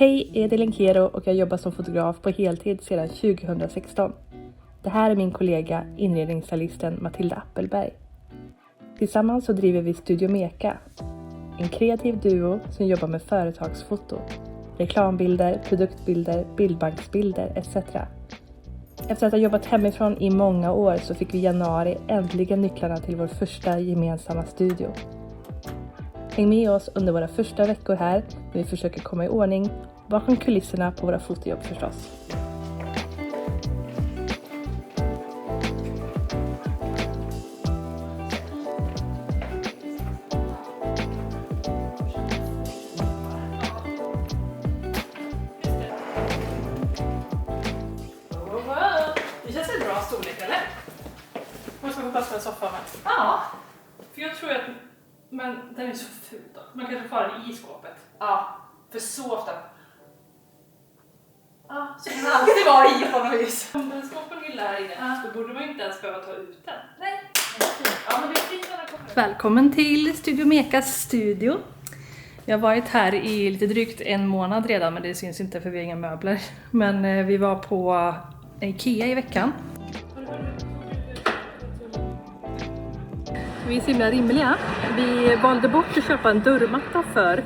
Hej, jag heter Linkero och jag jobbar som fotograf på heltid sedan 2016. Det här är min kollega, inredningsstylisten Matilda Appelberg. Tillsammans så driver vi Studio Meka, en kreativ duo som jobbar med företagsfoto, reklambilder, produktbilder, bildbanksbilder etc. Efter att ha jobbat hemifrån i många år så fick vi i januari äntligen nycklarna till vår första gemensamma studio. Häng med oss under våra första veckor här när vi försöker komma i ordning bakom kulisserna på våra fotojobb förstås. Det känns en bra storlek, eller? Man ska få plats med en soffa med. Ja, För jag tror att... Men den är så ful då. Man kanske får den i skåpet. ja. För så ofta. Ja, så kan det alltid vara i på något vis. Om den ska på en hylla här inne, då borde man ju inte ens behöva ta ut den. Nej. Ja, men det är fint att komma. Välkommen till Studio Mekas studio. Jag har varit här i lite drygt en månad redan, men det syns inte för vi har inga möbler. Men vi var på Ikea i veckan. Vi är så himla rimliga. Vi valde bort att köpa en dörrmatta för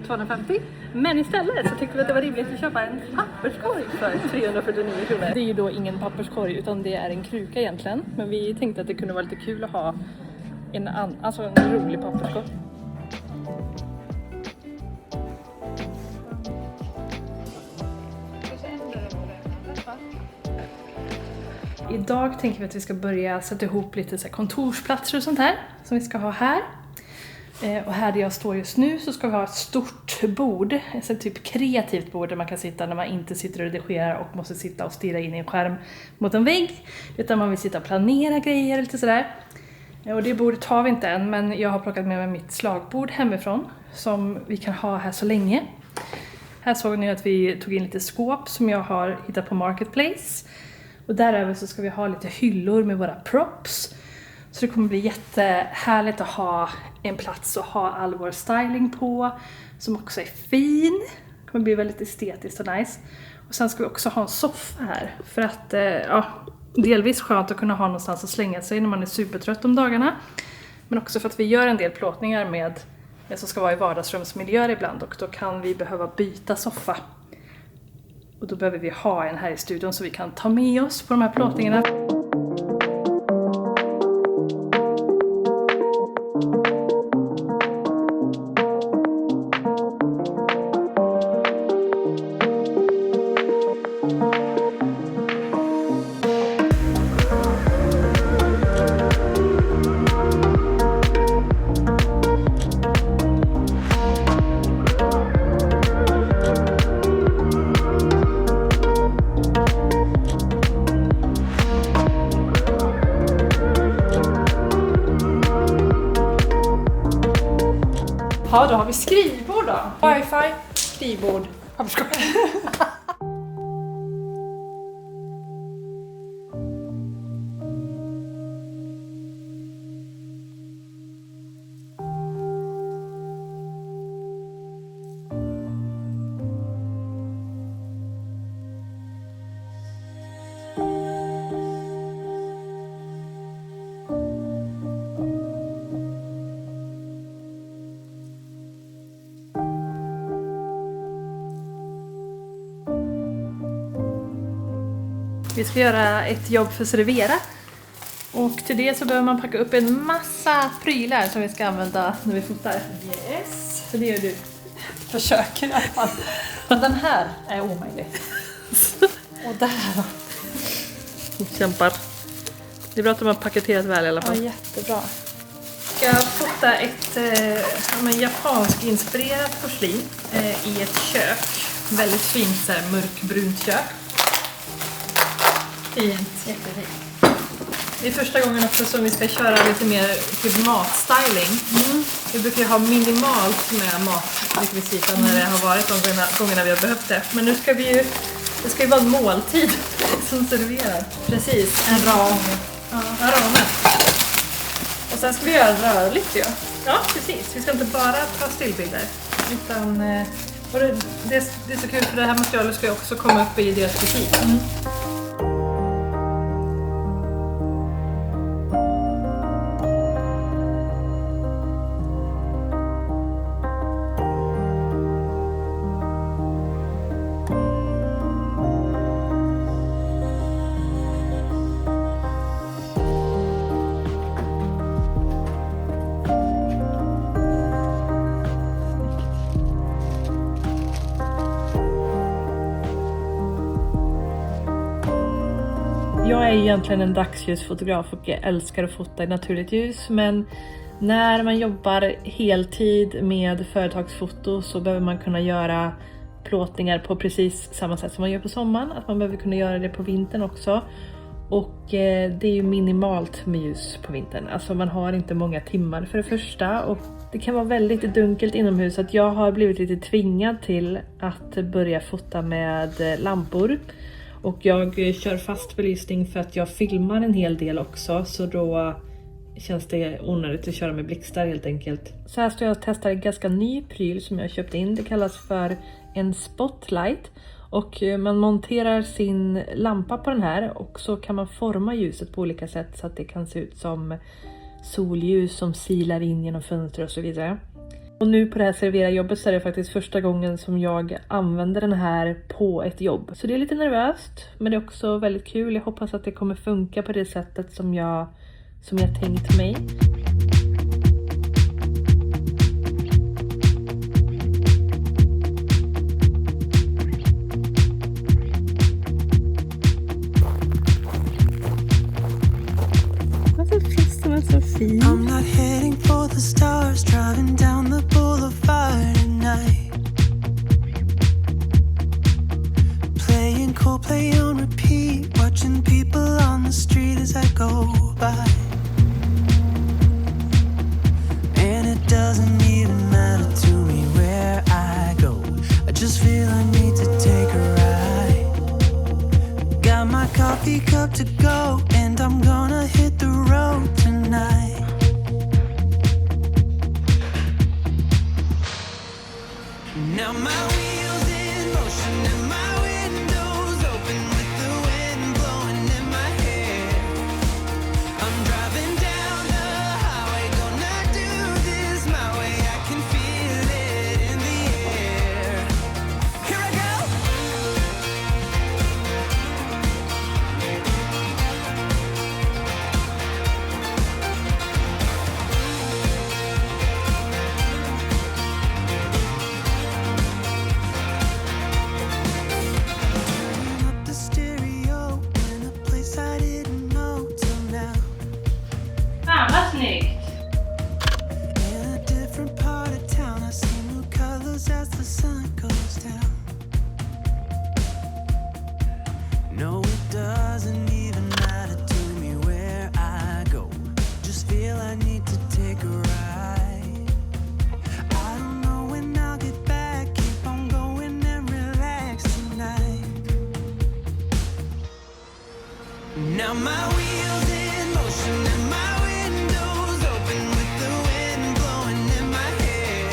250. Men istället så tyckte vi att det var rimligt att köpa en papperskorg för 349 kronor. Det är ju då ingen papperskorg utan det är en kruka egentligen. Men vi tänkte att det kunde vara lite kul att ha en rolig papperskorg. Idag tänker vi att vi ska börja sätta ihop lite så här kontorsplatser och sånt här som vi ska ha här. Och här där jag står just nu så ska vi ha ett stort bord, ett typ kreativt bord där man kan sitta när man inte sitter och redigerar och måste sitta och stirra in i en skärm mot en vägg. Utan man vill sitta och planera grejer lite sådär. Och det bordet har vi inte än, men jag har plockat med mig mitt slagbord hemifrån som vi kan ha här så länge. Här såg ni att vi tog in lite skåp som jag har hittat på Marketplace. Och däröver så ska vi ha lite hyllor med våra props. Så det kommer bli jättehärligt att ha en plats att ha all vår styling på. Som också är fin. Det kommer bli väldigt estetiskt och nice. Och sen ska vi också ha en soffa här. För att, delvis skönt att kunna ha någonstans att slänga sig när man är supertrött om dagarna. Men också för att vi gör en del plåtningar med det som ska vara i vardagsrumsmiljöer ibland. Och då kan vi behöva byta soffa. Och då behöver vi ha en här i studion så vi kan ta med oss på de här plåtningarna. Ja, då har vi skrivbord då. Wifi, skrivbord, papperskorg. Vi ska göra ett jobb för Servera. Och till det så behöver man packa upp en massa prylar som vi ska använda när vi fotar. Yes. Så det gör du. Försöker i alla fall. Den här är omöjlig. Och där då. Kämpar. Det är bra att de har paketerat väl i alla fall. Ja, jättebra. Jag ska fota ett japansk-inspirerat porslin i ett kök. Väldigt fint så här, mörkbrunt kök. Fint. Jättefint. Det är första gången också som vi ska köra lite mer typ matstyling. Vi brukar ju ha minimalt med matrekvisita när det har varit de gångerna vi har behövt det. Men nu ska det ska ju vara en måltid som serverar. Precis, en ram. Ja, ramen. Och sen ska vi göra rörligt ju. Ja, precis. Vi ska inte bara ta stillbilder. Utan Och det är så kul för det här materialet ska ju också komma upp i deras butik. Mm. Jag är egentligen en dagsljusfotograf och jag älskar att fota i naturligt ljus, men när man jobbar heltid med företagsfoto så behöver man kunna göra plåtningar på precis samma sätt som man gör på sommaren. Att man behöver kunna göra det på vintern också. Och det är ju minimalt med ljus på vintern. Alltså man har inte många timmar för det första. Och det kan vara väldigt dunkelt inomhus, att jag har blivit lite tvingad till att börja fota med lampor. Och jag kör fast belysning för att jag filmar en hel del också. Så då känns det onödigt att köra med blixtar helt enkelt. Så här står jag och testar en ganska ny pryl som jag köpt in. Det kallas för en spotlight. Och man monterar sin lampa på den här. Och så kan man forma ljuset på olika sätt så att det kan se ut som solljus som silar in genom fönster och så vidare. Och nu på det här serverarjobbet så är det faktiskt första gången som jag använder den här på ett jobb. Så det är lite nervöst, men det är också väldigt kul. Jag hoppas att det kommer funka på det sättet som jag tänkt mig. Varför finns det så fint? I'm not heading for the stars, driving down the boulevard tonight. Playing Coldplay on repeat, watching people on the street as I go by. And it doesn't even matter to me where I go, I just feel I need to take a ride. Got my coffee cup to go, and I'm gonna hit the road tonight. Now my wheels in motion and my windows open with the wind blowing in my hair. I'm driving down the highway, gonna do this my way. I can feel it in the air. Here I go. Fan vad snyggt! No, it doesn't even matter to me where I go. Just feel I need to take a ride. I don't know when I'll get back. Keep on going and relax tonight. Now my wheels in motion and my windows open with the wind blowing in my hair.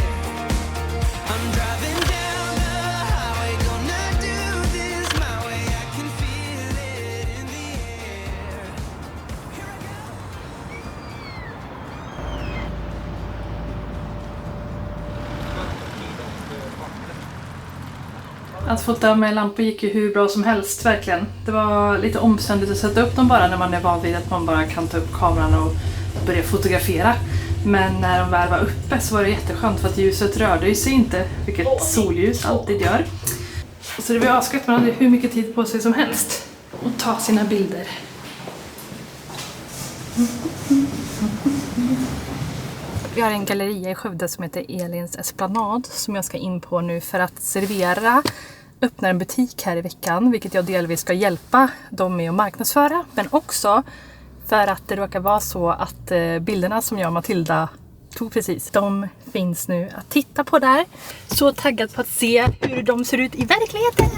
I'm driving down the highway, gonna do this my way. I can feel it in the air. Here I go. Att fota med lampor gick ju hur bra som helst, verkligen. Det var lite omständigt att sätta upp dem bara när man är van vid att man bara kan ta upp kameran och börja fotografera. Men när de väl var uppe så var det jätteskönt för att ljuset rörde ju sig inte, vilket solljus alltid gör. Så det var asgött, man hade hur mycket tid på sig som helst att ta sina bilder. Vi har en galleria i Skövde som heter Elins Esplanad som jag ska in på nu för att Servera öppnar en butik här i veckan, vilket jag delvis ska hjälpa dem med att marknadsföra, men också för att det råkar vara så att bilderna som jag och Matilda tog precis, de finns nu att titta på där. Så taggad på att se hur de ser ut i verkligheten!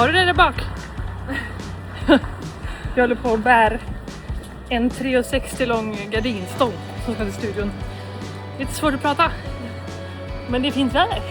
Har du den där bak? Jag håller på och bär en 3,60 lång gardinstång som ska till studion. Lite svårt att prata, men det är fint väder.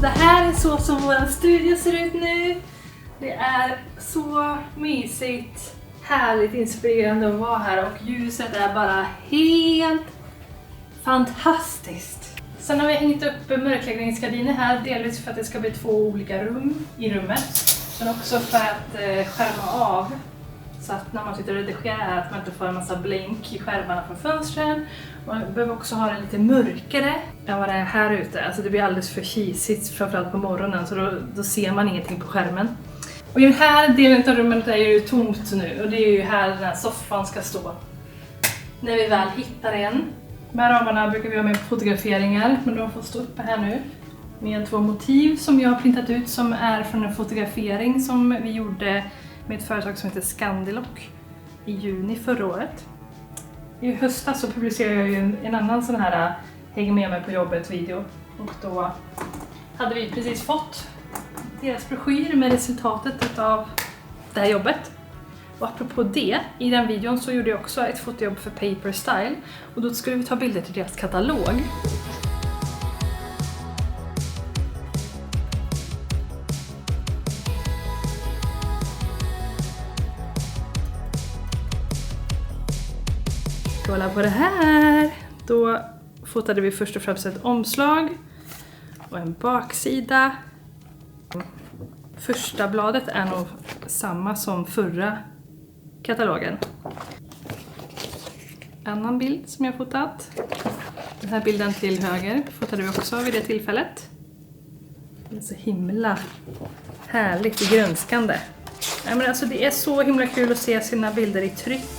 Det här är så som vår studio ser ut nu. Det är så mysigt, härligt inspirerande att vara här och ljuset är bara helt fantastiskt. Sen har vi hängt upp mörkläggningsgardiner här, delvis för att det ska bli 2 olika rum i rummet. Men också för att skärma av. Så att när man sitter och redigerar att man inte får en massa blink i skärmarna från fönstren. Man behöver också ha det lite mörkare än vad det är här ute. Alltså det blir alldeles för kisigt, framförallt på morgonen, så då ser man ingenting på skärmen. Och i den här delen av rummet är ju tomt nu, och det är ju här den här soffan ska stå. När vi väl hittar en. De här ramarna brukar vi ha med fotograferingar, men de får stå uppe här nu. Med 2 motiv som jag har printat ut som är från en fotografering som vi gjorde med ett företag som heter Scandilock i juni förra året. I höstas så publicerade jag ju en annan sån här häng med mig på jobbet video, och då hade vi precis fått deras broschyr med resultatet av det här jobbet. Och apropå det, i den videon så gjorde jag också ett fotojobb för Paper Style, och då skulle vi ta bilder till deras katalog. Kolla på det här! Då fotade vi först och främst ett omslag och en baksida. Första bladet är nog samma som förra katalogen. Annan bild som jag fotat. Den här bilden till höger fotade vi också vid det tillfället. Det är så himla härligt och grönskande. Nej, men alltså det är så himla kul att se sina bilder i tryck.